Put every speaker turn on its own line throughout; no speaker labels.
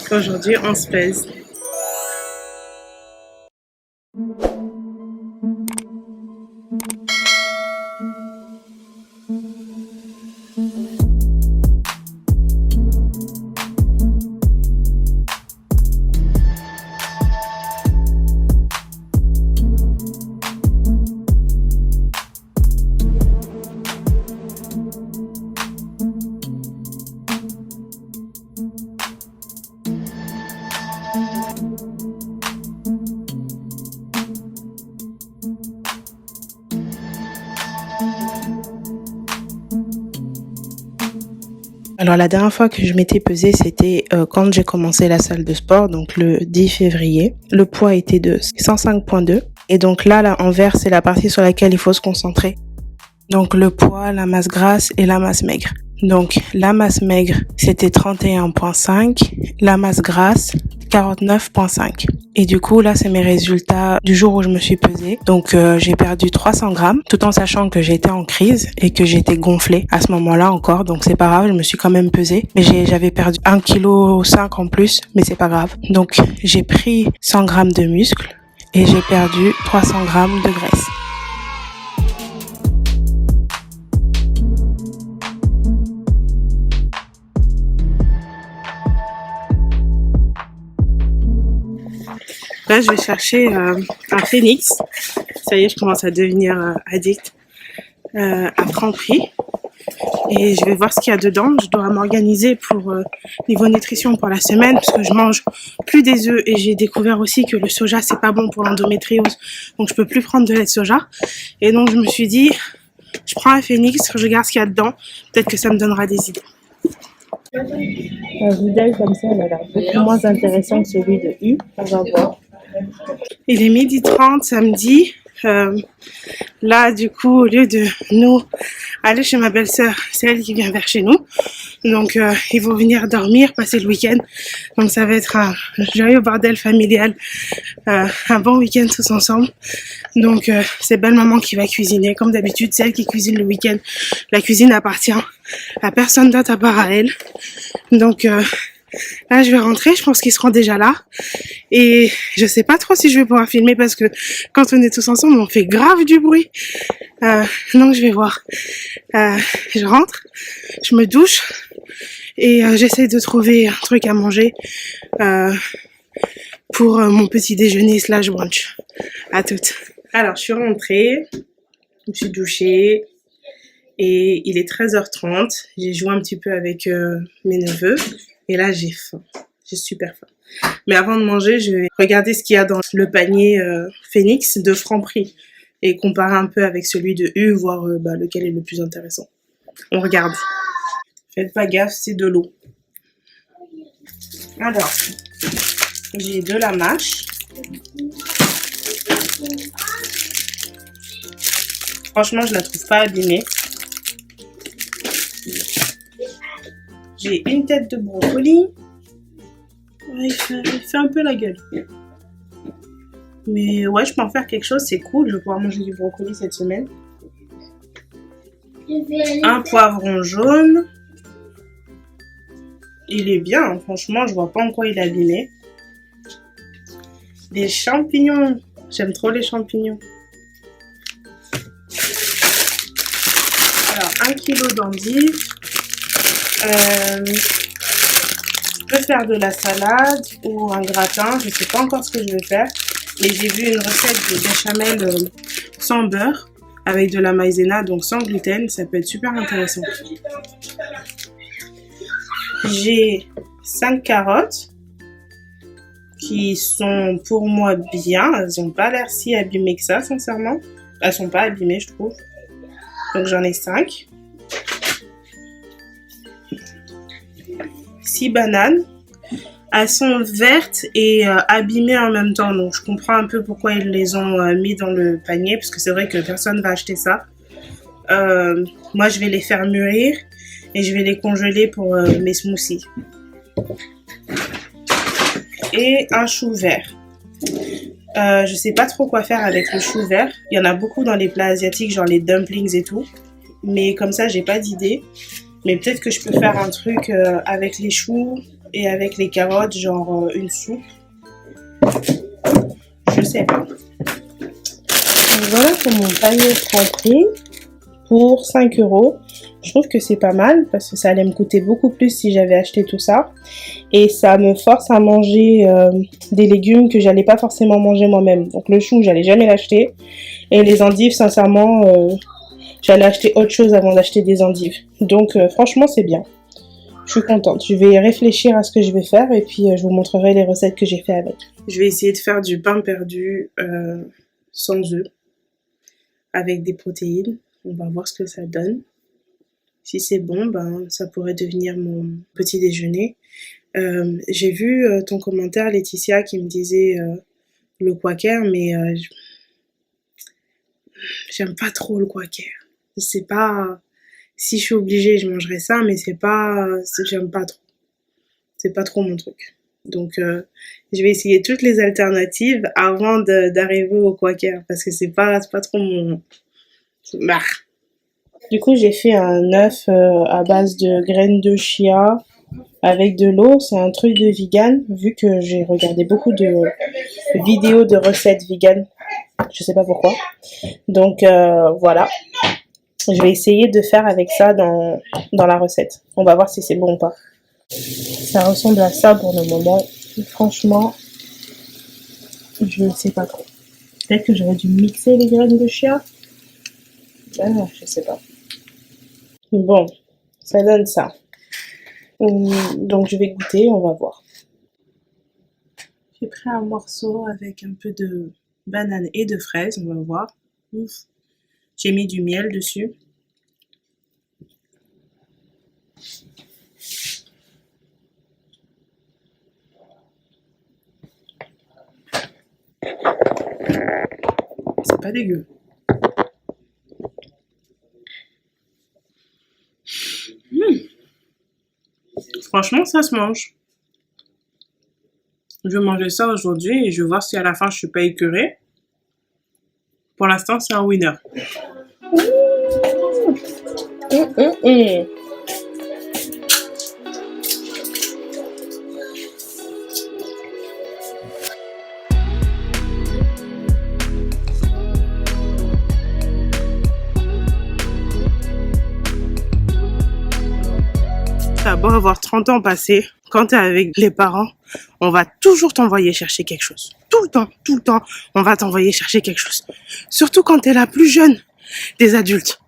Aujourd'hui, on se pèse. Alors la dernière fois que je m'étais pesée, c'était quand j'ai commencé la salle de sport, donc le 10 février. Le poids était de 105,2. Et donc là, en vert, c'est la partie sur laquelle il faut se concentrer. Donc le poids, la masse grasse et la masse maigre. Donc la masse maigre, c'était 31,5. La masse grasse, 49,5. Et du coup, là, c'est mes résultats du jour où je me suis pesée. Donc, j'ai perdu 300 grammes, tout en sachant que j'étais en crise et que j'étais gonflée à ce moment-là encore. Donc, c'est pas grave, je me suis quand même pesée. Mais j'avais perdu 1,5 kg en plus, mais c'est pas grave. Donc, j'ai pris 100 grammes de muscle et j'ai perdu 300 grammes de graisse. Là, je vais chercher un Phoenix. Ça y est, je commence à devenir addict à Franprix. Et je vais voir ce qu'il y a dedans. Je dois m'organiser pour niveau nutrition pour la semaine parce que je mange plus des œufs et j'ai découvert aussi que le soja c'est pas bon pour l'endométriose. Donc je peux plus prendre de lait de soja. Et donc je me suis dit, je prends un Phoenix, je regarde ce qu'il y a dedans. Peut-être que ça me donnera des idées. Un visuel comme ça, il a l'air beaucoup moins intéressant que celui de U. On va voir. Il est 12h30 samedi. Là, du coup, au lieu de nous aller chez ma belle-sœur, c'est elle qui vient vers chez nous. Donc, ils vont venir dormir, passer le week-end. Donc, ça va être un joyeux bordel familial. Un bon week-end tous ensemble. Donc, c'est belle maman qui va cuisiner. Comme d'habitude, c'est elle qui cuisine le week-end. La cuisine appartient à personne d'autre à part à elle. Donc, là, je vais rentrer. Je pense qu'ils seront déjà là. Et je sais pas trop si je vais pouvoir filmer parce que quand on est tous ensemble, on fait grave du bruit. Donc, je vais voir. Je rentre, je me douche et j'essaie de trouver un truc à manger pour mon petit déjeuner / brunch. À toutes. Alors, je suis rentrée, je me suis douchée et il est 13h30. J'ai joué un petit peu avec mes neveux et là, j'ai faim. J'ai super faim. Mais avant de manger, je vais regarder ce qu'il y a dans le panier Phoenix de Franprix et comparer un peu avec celui de U, voir lequel est le plus intéressant. On regarde. Faites pas gaffe, c'est de l'eau. Alors, j'ai de la mâche. Franchement, je la trouve pas abîmée. J'ai une tête de brocoli. Il fait un peu la gueule. Mais ouais, je peux en faire quelque chose, c'est cool. Je vais pouvoir manger du brocoli cette semaine. Un poivron jaune. Il est bien, hein. Franchement, je vois pas en quoi il est abîmé. Des champignons. J'aime trop les champignons. Alors, 1 kg d'endives. Je peux faire de la salade ou un gratin. Je sais pas encore ce que je vais faire. Mais j'ai vu une recette de béchamel sans beurre avec de la maïzena, donc sans gluten. Ça peut être super intéressant. J'ai 5 carottes qui sont pour moi bien. Elles n'ont pas l'air si abîmées que ça, sincèrement. Elles sont pas abîmées, je trouve. Donc j'en ai 5. 6 bananes. Elles sont vertes et abîmées en même temps. Donc je comprends un peu pourquoi ils les ont mis dans le panier. Parce que c'est vrai que personne va acheter ça. Moi, je vais les faire mûrir. Et je vais les congeler pour mes smoothies. Et un chou vert. Je sais pas trop quoi faire avec le chou vert. Il y en a beaucoup dans les plats asiatiques, genre les dumplings et tout. Mais comme ça, j'ai pas d'idée. Mais peut-être que je peux faire un truc avec les choux Et avec les carottes, genre une soupe. Je sais pas. Donc voilà pour mon panier Franprix pour 5 €. Je trouve que c'est pas mal parce que ça allait me coûter beaucoup plus si j'avais acheté tout ça. Et ça me force à manger des légumes que j'allais pas forcément manger moi-même. Donc le chou, j'allais jamais l'acheter. Et les endives, sincèrement, j'allais acheter autre chose avant d'acheter des endives. Donc franchement, c'est bien. Je suis contente. Je vais réfléchir à ce que je vais faire et puis je vous montrerai les recettes que j'ai fait avec. Je vais essayer de faire du pain perdu sans œufs, avec des protéines. On va voir ce que ça donne. Si c'est bon, ben, ça pourrait devenir mon petit déjeuner. J'ai vu ton commentaire, Laetitia, qui me disait le quaker, mais j'aime pas trop le quaker. C'est pas... Si je suis obligée, je mangerai ça, mais c'est pas... J'aime pas trop. C'est pas trop mon truc. Donc, je vais essayer toutes les alternatives avant d'arriver au quaker, parce que c'est pas trop mon... Bah. Du coup, j'ai fait un œuf à base de graines de chia avec de l'eau. C'est un truc de vegan, vu que j'ai regardé beaucoup de vidéos de recettes vegan. Je sais pas pourquoi. Donc, voilà. Je vais essayer de faire avec ça dans la recette. On va voir si c'est bon ou pas. Ça ressemble à ça pour le moment. Franchement, je ne sais pas trop. Peut-être que j'aurais dû mixer les graines de chia. Je sais pas. Bon, ça donne ça. Donc je vais goûter, on va voir. J'ai pris un morceau avec un peu de banane et de fraise, on va voir. Ouf. J'ai mis du miel dessus. C'est pas dégueu. Franchement, ça se mange. Je vais manger ça aujourd'hui et je vais voir si à la fin je suis pas écœurée. Pour l'instant, c'est un winner. T'as beau avoir 30 ans passés, quand t'es avec les parents, on va toujours t'envoyer chercher quelque chose. Tout le temps, on va t'envoyer chercher quelque chose. Surtout quand t'es la plus jeune des adultes.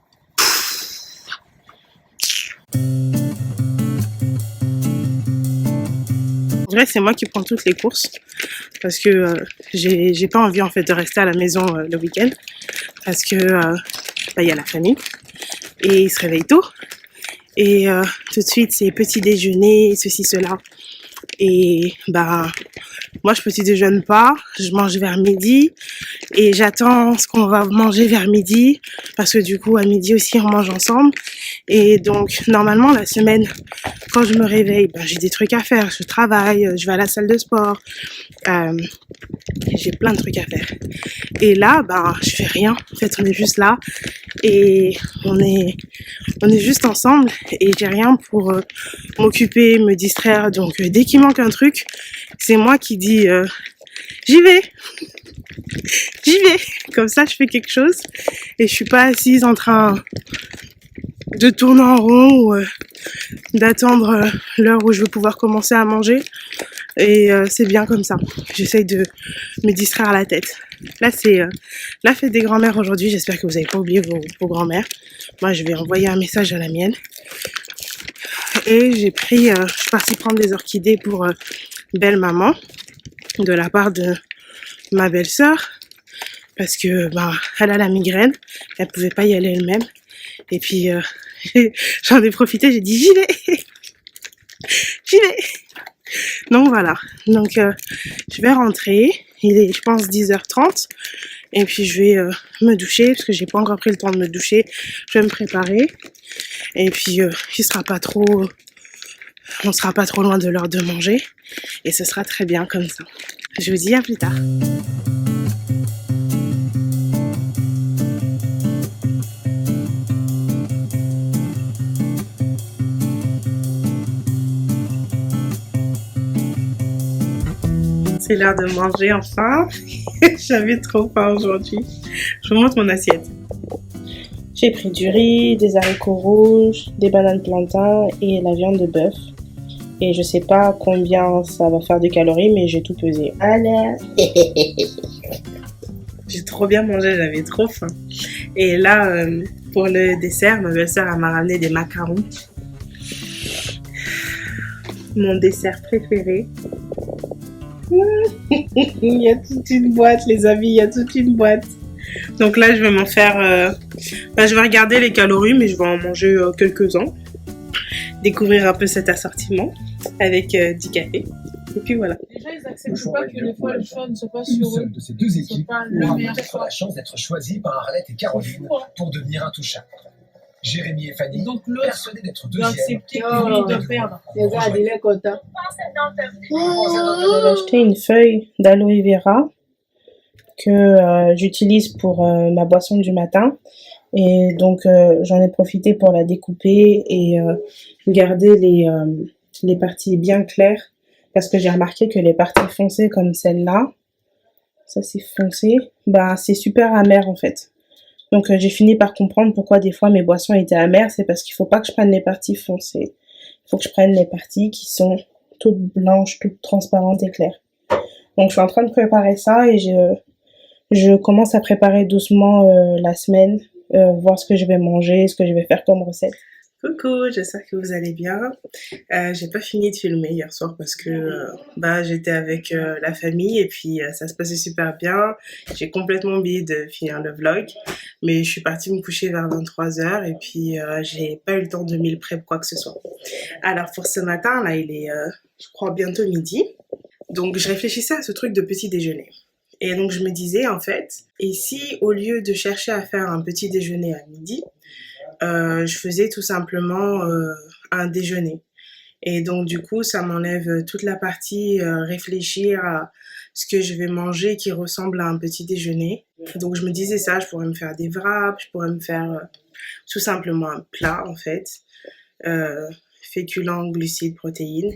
En vrai, c'est moi qui prends toutes les courses parce que j'ai pas envie en fait de rester à la maison le week-end parce que y a la famille et ils se réveillent tôt. Et tout de suite, c'est petit déjeuner, ceci, cela. Et bah, moi, je petit déjeune pas, je mange vers midi. Et j'attends ce qu'on va manger vers midi. Parce que du coup, à midi aussi, on mange ensemble. Et donc, normalement, la semaine, quand je me réveille, bah, j'ai des trucs à faire. Je travaille, je vais à la salle de sport. J'ai plein de trucs à faire. Et là, bah, je fais rien. En fait, on est juste là. Et on est juste ensemble et j'ai rien pour m'occuper, me distraire. Donc dès qu'il manque un truc, c'est moi qui dis j'y vais. Comme ça, je fais quelque chose et je suis pas assise en train de tourner en rond ou d'attendre l'heure où je vais pouvoir commencer à manger. Et c'est bien comme ça. J'essaye de me distraire la tête. Là, c'est la fête des grands-mères aujourd'hui. J'espère que vous n'avez pas oublié vos grands-mères. Moi, je vais envoyer un message à la mienne. Et j'ai pris, je suis partie prendre des orchidées pour belle maman de la part de ma belle-sœur parce que elle a la migraine, elle pouvait pas y aller elle-même. Et puis j'en ai profité, j'ai dit j'y vais. Donc voilà, donc je vais rentrer, il est je pense 10h30 et puis je vais me doucher parce que j'ai pas encore pris le temps de me doucher, je vais me préparer et puis on sera pas trop loin de l'heure de manger et ce sera très bien comme ça. Je vous dis à plus tard. C'est l'heure de manger enfin. J'avais trop faim aujourd'hui. Je vous montre mon assiette. J'ai pris du riz, des haricots rouges, des bananes plantains et la viande de bœuf. Et je sais pas combien ça va faire de calories, mais j'ai tout pesé. Allez. J'ai trop bien mangé, j'avais trop faim. Et là, pour le dessert, ma belle-sœur m'a ramené des macarons. Mon dessert préféré. Il y a toute une boîte, les amis, il y a toute une boîte. Donc là, je vais m'en faire... je vais regarder les calories, mais je vais en manger quelques-uns. Découvrir un peu cet assortiment avec du café. Et puis voilà.
Les gens, ils acceptent pas que des fois le choix ne soit pas sur eux.
Une seule de ces deux équipes aura peut-être la chance d'être choisie par Arlette et Caroline pour devenir intouchables. Jérémy et Fanny,
donc l'autre
persuadés d'être
doit
deuxième,
accepter qu'il doit perdre.
Regarde, il est content.
J'ai acheté une feuille d'aloe vera que j'utilise pour ma boisson du matin. Et donc, j'en ai profité pour la découper et garder les parties bien claires. Parce que j'ai remarqué que les parties foncées comme celle-là, ça c'est foncé, bah c'est super amer en fait. Donc j'ai fini par comprendre pourquoi des fois mes boissons étaient amères. C'est parce qu'il faut pas que je prenne les parties foncées. Il faut que je prenne les parties qui sont toutes blanches, toutes transparentes et claires. Donc je suis en train de préparer ça et je commence à préparer doucement la semaine. Voir ce que je vais manger, ce que je vais faire comme recette. Coucou, j'espère que vous allez bien. J'ai pas fini de filmer hier soir parce que j'étais avec la famille et puis ça se passait super bien. J'ai complètement oublié de finir le vlog, mais je suis partie me coucher vers 23h et puis j'ai pas eu le temps de meal prep quoi que ce soit. Alors pour ce matin, là il est je crois bientôt midi. Donc je réfléchissais à ce truc de petit déjeuner. Et donc je me disais en fait, et si au lieu de chercher à faire un petit déjeuner à midi, je faisais tout simplement un déjeuner. Et donc du coup, ça m'enlève toute la partie réfléchir à ce que je vais manger qui ressemble à un petit déjeuner. Donc je me disais ça, je pourrais me faire des wraps, je pourrais me faire tout simplement un plat en fait, féculents, glucides, protéines.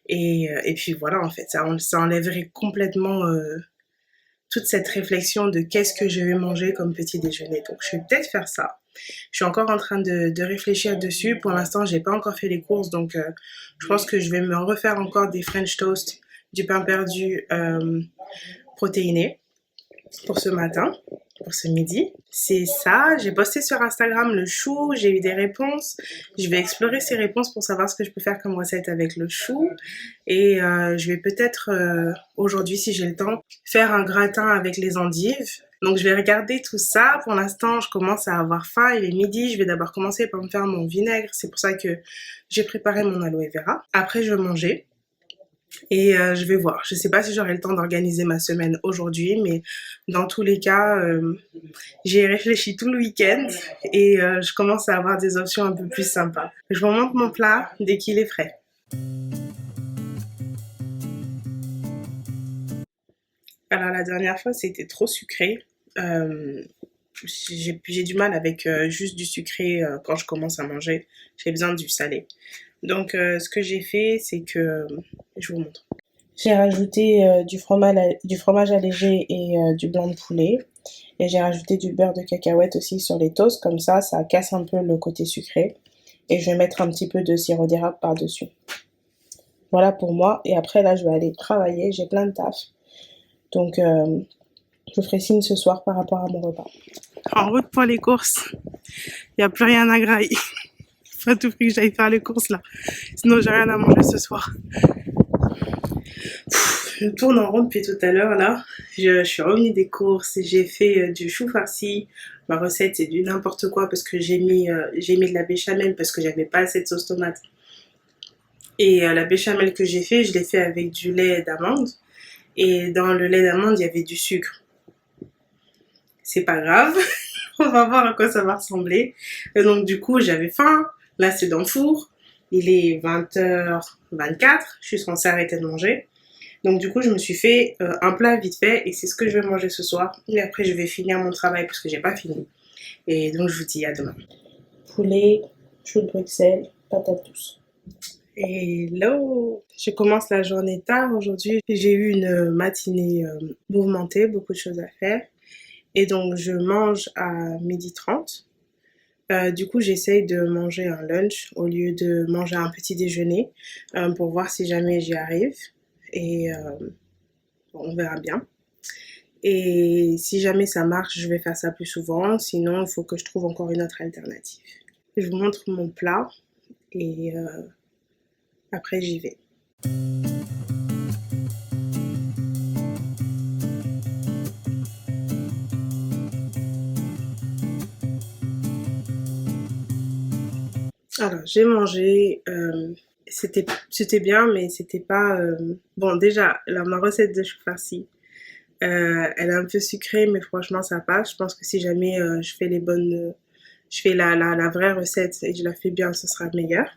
Et puis voilà en fait, ça enlèverait complètement toute cette réflexion de qu'est-ce que je vais manger comme petit déjeuner. Donc je vais peut-être faire ça. Je suis encore en train de réfléchir dessus. Pour l'instant, j'ai pas encore fait les courses, donc je pense que je vais me refaire encore des French toast, du pain perdu protéiné pour ce matin, pour ce midi. C'est ça, j'ai posté sur Instagram le chou, j'ai eu des réponses. Je vais explorer ces réponses pour savoir ce que je peux faire comme recette avec le chou. Et je vais peut-être aujourd'hui, si j'ai le temps, faire un gratin avec les endives. Donc je vais regarder tout ça. Pour l'instant, je commence à avoir faim. Il est midi. Je vais d'abord commencer par me faire mon vinaigre. C'est pour ça que j'ai préparé mon aloe vera. Après, je vais manger. Et je vais voir. Je sais pas si j'aurai le temps d'organiser ma semaine aujourd'hui, mais dans tous les cas, j'ai réfléchi tout le week-end et je commence à avoir des options un peu plus sympas. Je vous montre mon plat dès qu'il est frais. Alors la dernière fois, c'était trop sucré. J'ai du mal avec juste du sucré quand je commence à manger. J'ai besoin du salé. Donc ce que j'ai fait, c'est que... je vous montre. J'ai rajouté du fromage allégé et du blanc de poulet. Et j'ai rajouté du beurre de cacahuète aussi sur les toasts. Comme ça casse un peu le côté sucré. Et je vais mettre un petit peu de sirop d'érable par-dessus. Voilà pour moi. Et après là, je vais aller travailler. J'ai plein de taf. Donc je vous ferai signe ce soir par rapport à mon repas. En route pour les courses. Il n'y a plus rien à grailler. Il faut à tout prix que j'aille faire les courses là. Sinon j'ai rien à manger ce soir. Je tourne en rond depuis tout à l'heure là. Je suis revenue des courses et j'ai fait du chou farci. Ma recette c'est du n'importe quoi parce que j'ai mis de la béchamel parce que j'avais pas assez de sauce tomate. Et la béchamel que j'ai fait, je l'ai fait avec du lait d'amande. Et dans le lait d'amande, il y avait du sucre. C'est pas grave. On va voir à quoi ça va ressembler. Et donc du coup, j'avais faim. Là, c'est dans le four. Il est 20h24. Je suis censée arrêter de manger. Donc du coup, je me suis fait un plat vite fait. Et c'est ce que je vais manger ce soir. Et après, je vais finir mon travail parce que j'ai pas fini. Et donc, je vous dis à demain. Poulet, chou de Bruxelles, patates douces. Hello! Je commence la journée tard aujourd'hui. J'ai eu une matinée mouvementée, beaucoup de choses à faire. Et donc je mange à 12h30. Du coup, j'essaye de manger un lunch au lieu de manger un petit déjeuner pour voir si jamais j'y arrive. Et on verra bien. Et si jamais ça marche, je vais faire ça plus souvent. Sinon, il faut que je trouve encore une autre alternative. Je vous montre mon plat et après j'y vais. Alors, j'ai mangé, c'était bien, mais c'était pas... Bon, déjà, ma recette de chou farci, elle est un peu sucrée, mais franchement, ça passe. Je pense que si jamais je fais je fais la vraie recette et je la fais bien, ce sera meilleur.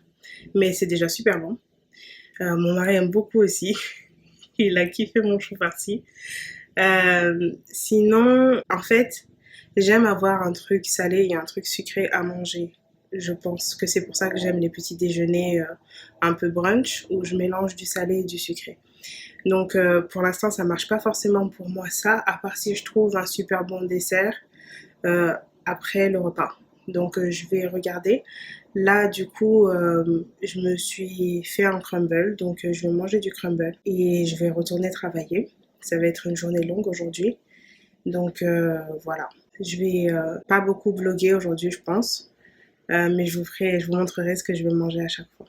Mais c'est déjà super bon. Mon mari aime beaucoup aussi. Il a kiffé mon chou farci. Sinon, en fait, j'aime avoir un truc salé et un truc sucré à manger. Je pense que c'est pour ça que j'aime les petits déjeuners un peu brunch où je mélange du salé et du sucré. Donc pour l'instant, ça marche pas forcément pour moi ça, à part si je trouve un super bon dessert après le repas. Donc je vais regarder. Là, du coup, je me suis fait un crumble, donc je vais manger du crumble et je vais retourner travailler. Ça va être une journée longue aujourd'hui. Donc voilà. Je vais pas beaucoup vlogger aujourd'hui, je pense. Mais je vous montrerai ce que je vais manger à chaque fois.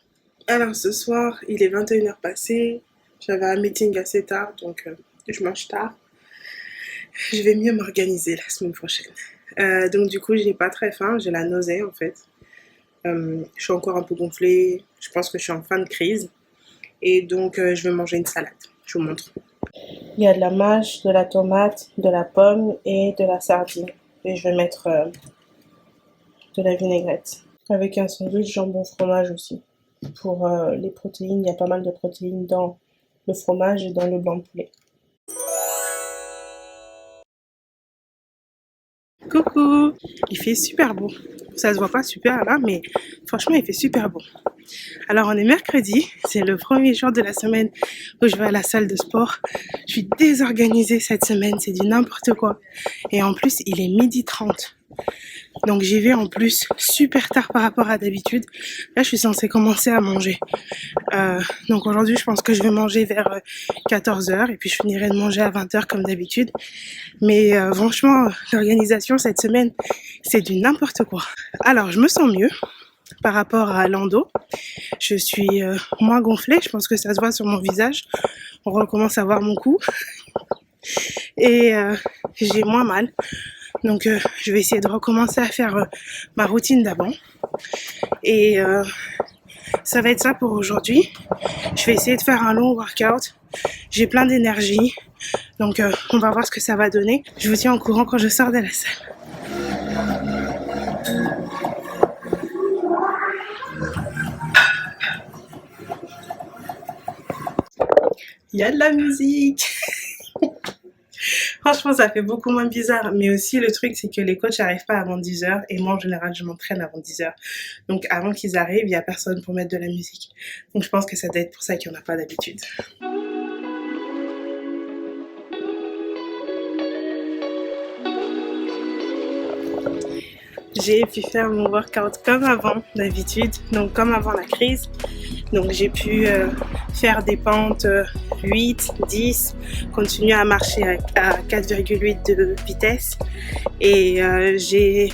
Alors ce soir, il est 21h passé. J'avais un meeting assez tard, donc je mange tard. Je vais mieux m'organiser la semaine prochaine. Donc du coup, j'ai pas très faim, j'ai la nausée en fait. Je suis encore un peu gonflée, je pense que je suis en fin de crise. Et donc je vais manger une salade, je vous montre. Il y a de la mâche, de la tomate, de la pomme et de la sardine. Et je vais mettre de la vinaigrette. Avec un sandwich jambon fromage aussi. Pour les protéines, il y a pas mal de protéines dans le fromage et dans le blanc de poulet. Coucou! Il fait super beau. Ça se voit pas super là, mais franchement il fait super beau. Alors on est mercredi, c'est le premier jour de la semaine où je vais à la salle de sport. Je suis désorganisée cette semaine, c'est du n'importe quoi. Et en plus il est 12h30. Donc j'y vais en plus super tard par rapport à d'habitude. Là je suis censée commencer à manger. Donc aujourd'hui je pense que je vais manger vers 14h et puis je finirai de manger à 20h comme d'habitude. Mais franchement l'organisation cette semaine c'est du n'importe quoi. Alors je me sens mieux par rapport à l'endo. Je suis moins gonflée, je pense que ça se voit sur mon visage. On recommence à voir mon cou. Et j'ai moins mal. Donc je vais essayer de recommencer à faire ma routine d'avant. Et ça va être ça pour aujourd'hui. Je vais essayer de faire un long workout. J'ai plein d'énergie. Donc on va voir ce que ça va donner. Je vous tiens au courant quand je sors de la salle. Il y a de la musique. Franchement, ça fait beaucoup moins bizarre. Mais aussi, le truc, c'est que les coachs n'arrivent pas avant 10h. Et moi, en général, je m'entraîne avant 10h. Donc, avant qu'ils arrivent, il n'y a personne pour mettre de la musique. Donc, je pense que ça doit être pour ça qu'il n'y en a pas d'habitude. J'ai pu faire mon workout comme avant d'habitude, donc comme avant la crise. Donc j'ai pu faire des pentes 8, 10, continuer à marcher à 4,8 de vitesse. Et j'ai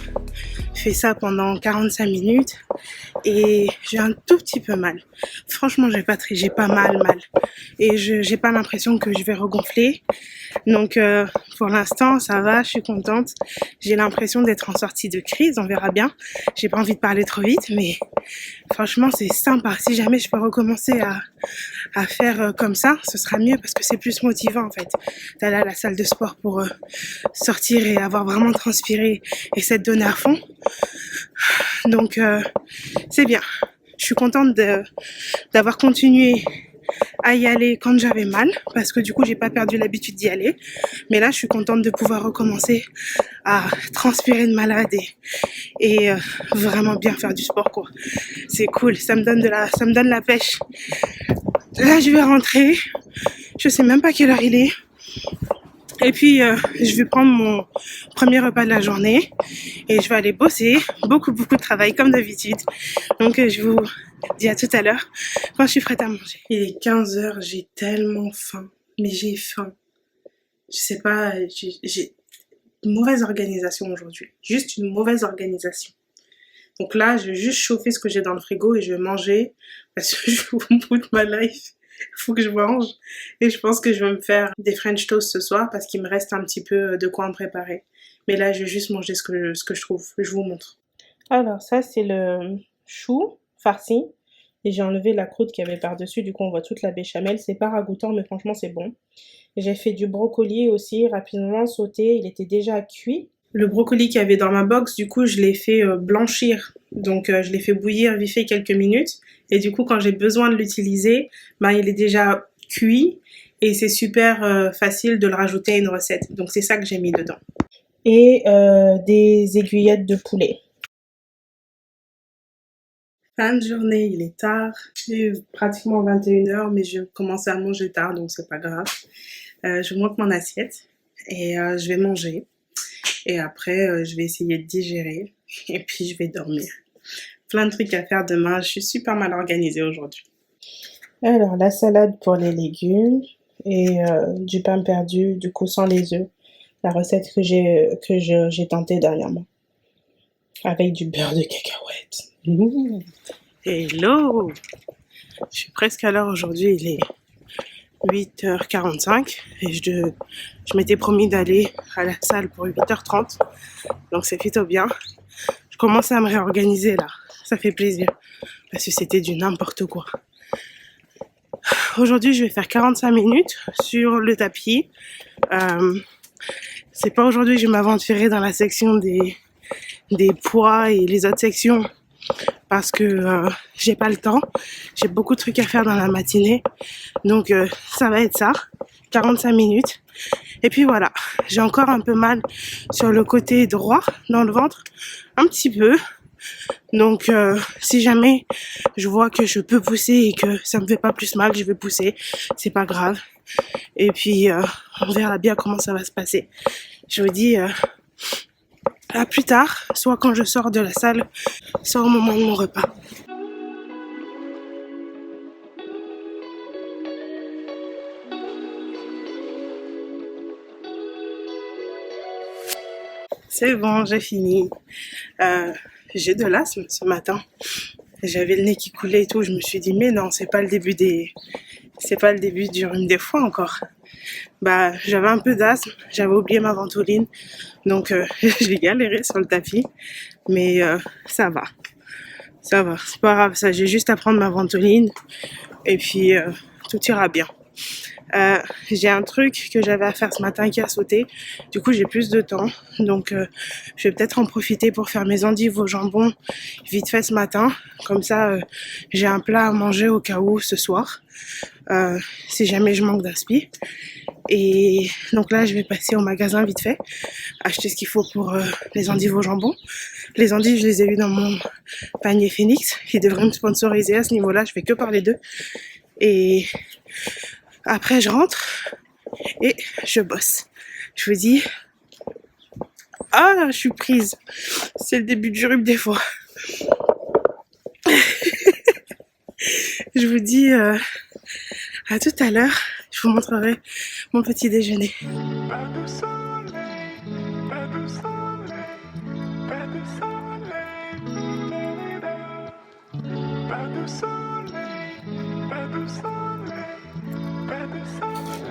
fait ça pendant 45 minutes et j'ai un tout petit peu mal. Franchement, j'ai pas mal. Et j'ai pas l'impression que je vais regonfler. Donc pour l'instant, ça va, je suis contente. J'ai l'impression d'être en sortie de crise, on verra bien. J'ai pas envie de parler trop vite, mais franchement, c'est sympa. Si jamais je peux recommencer à faire comme ça, ce sera mieux parce que c'est plus motivant en fait d'aller à la salle de sport pour sortir et avoir vraiment transpiré et s'être donné à fond. Donc c'est bien. Je suis contente d'avoir continué à y aller quand j'avais mal, parce que du coup j'ai pas perdu l'habitude d'y aller. Mais là je suis contente de pouvoir recommencer à transpirer de malade et vraiment bien faire du sport quoi. C'est cool, ça me donne la pêche. Là je vais rentrer, je sais même pas quelle heure il est. Et puis je vais prendre mon premier repas de la journée et je vais aller bosser, beaucoup de travail comme d'habitude. Donc je vous dis à tout à l'heure quand je suis prête à manger. Il est 15h, j'ai tellement faim, mais j'ai faim. Je sais pas, j'ai une mauvaise organisation aujourd'hui, juste une mauvaise organisation. Donc là, je vais juste chauffer ce que j'ai dans le frigo et je vais manger parce que je vous bout ma life. Faut que je mange. Et je pense que je vais me faire des French toast ce soir parce qu'il me reste un petit peu de quoi en préparer. Mais là, je vais juste manger ce que je trouve. Je vous montre. Alors, ça, c'est le chou farci. Et j'ai enlevé la croûte qu'il y avait par-dessus. Du coup, on voit toute la béchamel. C'est pas ragoûtant, mais franchement, c'est bon. J'ai fait du brocoli aussi, rapidement sauté. Il était déjà cuit. Le brocoli qu'il y avait dans ma box, du coup, je l'ai fait blanchir. Donc, je l'ai fait bouillir vite fait quelques minutes. Et du coup, quand j'ai besoin de l'utiliser, ben, il est déjà cuit. Et c'est super facile de le rajouter à une recette. Donc, c'est ça que j'ai mis dedans. Et des aiguillettes de poulet. Fin de journée, il est tard. Il est pratiquement 21h, mais je commence à manger tard, donc c'est pas grave. Je monte mon assiette et je vais manger. Et après, je vais essayer de digérer et puis je vais dormir. Plein de trucs à faire demain. Je suis super mal organisée aujourd'hui. Alors, la salade pour les légumes et du pain perdu, du coup sans les œufs. La recette que j'ai tentée dernièrement. Avec du beurre de cacahuète. Mmh. Hello! Je suis presque à l'heure aujourd'hui. Il est 8h45 et je m'étais promis d'aller à la salle pour 8h30. Donc c'est plutôt bien. Je commence à me réorganiser là. Ça fait plaisir. Parce que c'était du n'importe quoi. Aujourd'hui, je vais faire 45 minutes sur le tapis. C'est pas aujourd'hui que je vais m'aventurer dans la section des poids et les autres sections. Parce que j'ai pas le temps. J'ai beaucoup de trucs à faire dans la matinée. Donc ça va être ça. 45 minutes. Et puis voilà. J'ai encore un peu mal sur le côté droit, dans le ventre. Un petit peu. Donc si jamais je vois que je peux pousser et que ça me fait pas plus mal, je vais pousser. C'est pas grave. Et puis on verra bien comment ça va se passer. Je vous dis à plus tard, soit quand je sors de la salle, soit au moment de mon repas. C'est bon, j'ai fini. J'ai de l'asthme ce matin. J'avais le nez qui coulait et tout. Je me suis dit, mais non, c'est pas le début du rhume des foies encore. Bah, j'avais un peu d'asthme. J'avais oublié ma ventoline. Donc, j'ai galéré sur le tapis. Mais ça va. Ça va. C'est pas grave. Ça, j'ai juste à prendre ma ventoline. Et puis, tout ira bien. J'ai un truc que j'avais à faire ce matin qui a sauté. Du coup, j'ai plus de temps. Donc, je vais peut-être en profiter pour faire mes endives au jambon vite fait ce matin. Comme ça, j'ai un plat à manger au cas où ce soir. Si jamais je manque d'inspi. Et donc là, je vais passer au magasin vite fait. Acheter ce qu'il faut pour les endives au jambon. Les endives, je les ai eues dans mon panier Phoenix. Ils devraient me sponsoriser à ce niveau-là. Je fais que parler d'eux. Et après, je rentre et je bosse. Je vous dis, je suis prise. C'est le début du rhume des foies. Je vous dis à tout à l'heure. Je vous montrerai mon petit déjeuner.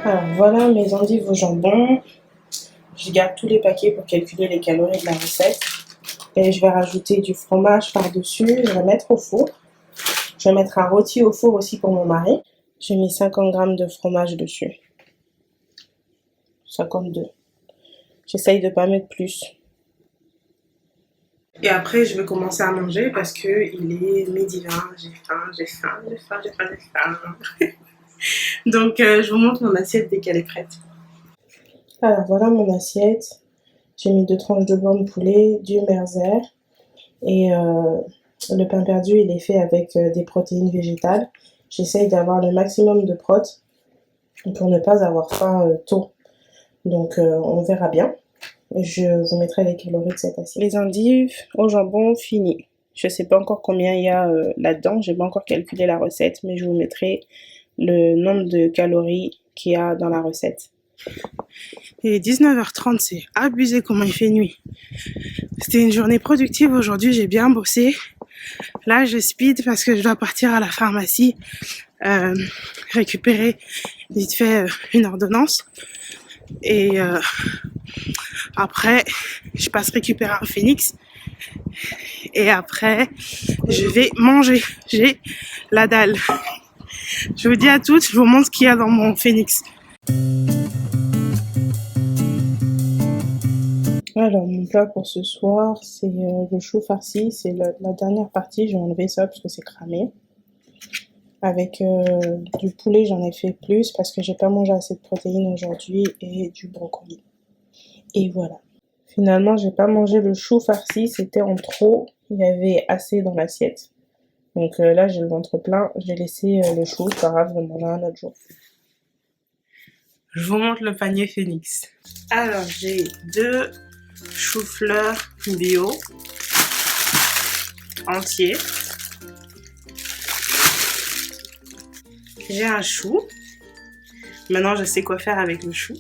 Alors voilà mes endives au jambon. Je garde tous les paquets pour calculer les calories de la recette. Et je vais rajouter du fromage par-dessus. Je vais mettre au four. Je vais mettre un rôti au four aussi pour mon mari. J'ai mis 50 g de fromage dessus. 52. J'essaye de ne pas mettre plus. Et après, je vais commencer à manger parce qu'il est 12h. J'ai faim. Donc je vous montre mon assiette dès qu'elle est prête. Alors voilà mon assiette. J'ai mis 2 tranches de blanc de poulet, du merzer et le pain perdu il est fait avec des protéines végétales. J'essaye d'avoir le maximum de prot pour ne pas avoir faim tôt. Donc on verra bien. Je vous mettrai les calories de cette assiette. Les endives au jambon fini. Je sais pas encore combien il y a là-dedans. J'ai pas encore calculé la recette, mais je vous mettrai le nombre de calories qu'il y a dans la recette. Il est 19h30, c'est abusé comment il fait nuit. C'était une journée productive aujourd'hui, j'ai bien bossé. Là, je speed parce que je dois partir à la pharmacie récupérer vite fait une ordonnance. Et après, je passe récupérer un phénix. Et après, je vais manger. J'ai la dalle. Je vous dis à toutes, je vous montre ce qu'il y a dans mon phénix. Alors, mon plat pour ce soir, c'est le chou farci. C'est la dernière partie, j'ai enlevé ça parce que c'est cramé. Avec du poulet, j'en ai fait plus parce que j'ai pas mangé assez de protéines aujourd'hui et du brocoli. Et voilà. Finalement, j'ai pas mangé le chou farci, c'était en trop. Il y avait assez dans l'assiette. Donc là, j'ai le ventre plein. J'ai laissé le chou, c'est pas grave, je vais manger un autre jour. Je vous montre le panier phénix. Alors, j'ai 2 choux-fleurs bio entiers. J'ai un chou. Maintenant, je sais quoi faire avec le chou.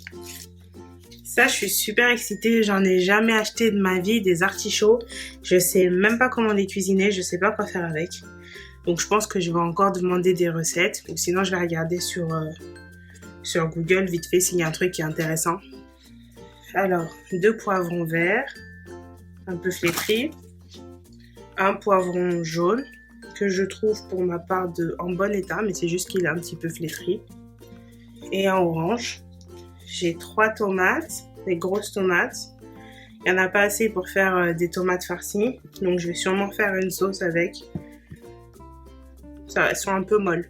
Ça, je suis super excitée. J'en ai jamais acheté de ma vie, des artichauts. Je sais même pas comment les cuisiner. Je sais pas quoi faire avec. Donc, je pense que je vais encore demander des recettes. Ou sinon, je vais regarder sur Google vite fait s'il y a un truc qui est intéressant. Alors, 2 poivrons verts, un peu flétris. Un poivron jaune que je trouve pour ma part en bon état, mais c'est juste qu'il est un petit peu flétri. Et un orange. J'ai 3 tomates, des grosses tomates. Il n'y en a pas assez pour faire des tomates farcies, donc je vais sûrement faire une sauce avec. Ça, elles sont un peu molles.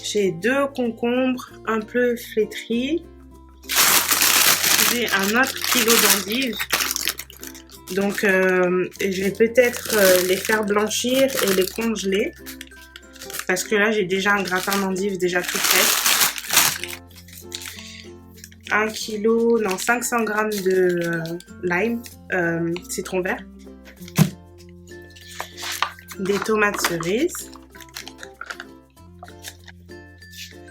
J'ai 2 concombres un peu flétris. J'ai un autre kilo d'endives. Donc je vais peut-être les faire blanchir et les congeler. Parce que là j'ai déjà un gratin d'endives déjà tout prêt. 500 grammes de lime, citron vert. Des tomates cerises.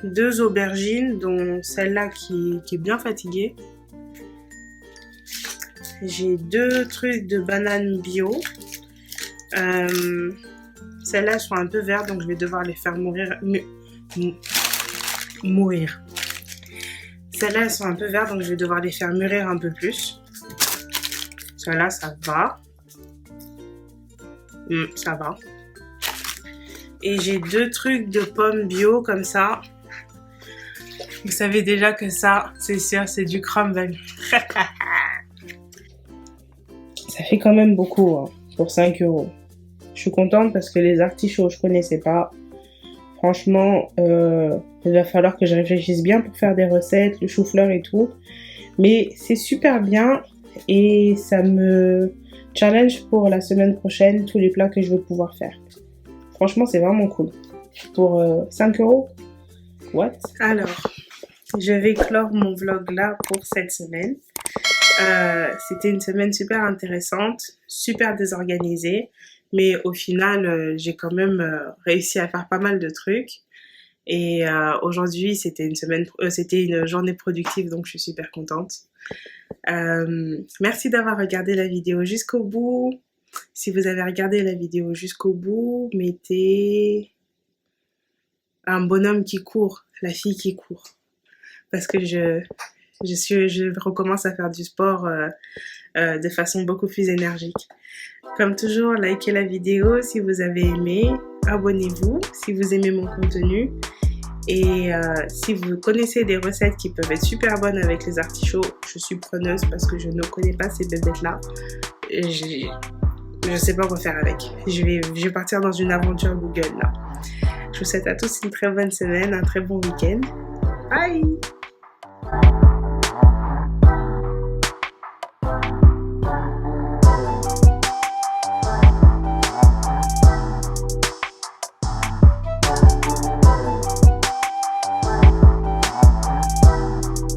2 aubergines, dont celle-là qui est bien fatiguée. J'ai 2 trucs de bananes bio. Celles-là sont un peu vertes, donc je vais devoir les faire mourir. Celles-là, elles sont un peu vertes, donc je vais devoir les faire mûrir un peu plus. Celle-là, ça va. Ça va. Et j'ai 2 trucs de pommes bio, comme ça. Vous savez déjà que ça, c'est sûr, c'est du crumble. Ça fait quand même beaucoup hein, pour 5 €. Je suis contente parce que les artichauts, je connaissais pas. Franchement, il va falloir que je réfléchisse bien pour faire des recettes, le chou-fleur et tout. Mais c'est super bien et ça me challenge pour la semaine prochaine, tous les plats que je veux pouvoir faire. Franchement, c'est vraiment cool. Pour 5 €, what? Alors, je vais clore mon vlog là pour cette semaine. C'était une semaine super intéressante, super désorganisée. Mais au final, j'ai quand même réussi à faire pas mal de trucs. Et aujourd'hui, c'était une journée productive, donc je suis super contente. Merci d'avoir regardé la vidéo jusqu'au bout. Si vous avez regardé la vidéo jusqu'au bout, mettez un bonhomme qui court, la fille qui court. Parce que je recommence à faire du sport de façon beaucoup plus énergique. Comme toujours, likez la vidéo si vous avez aimé, abonnez-vous si vous aimez mon contenu et si vous connaissez des recettes qui peuvent être super bonnes avec les artichauts, je suis preneuse parce que je ne connais pas ces bébêtes-là. Je sais pas quoi faire avec. Je vais partir dans une aventure Google là. Je vous souhaite à tous une très bonne semaine, un très bon week-end. Bye!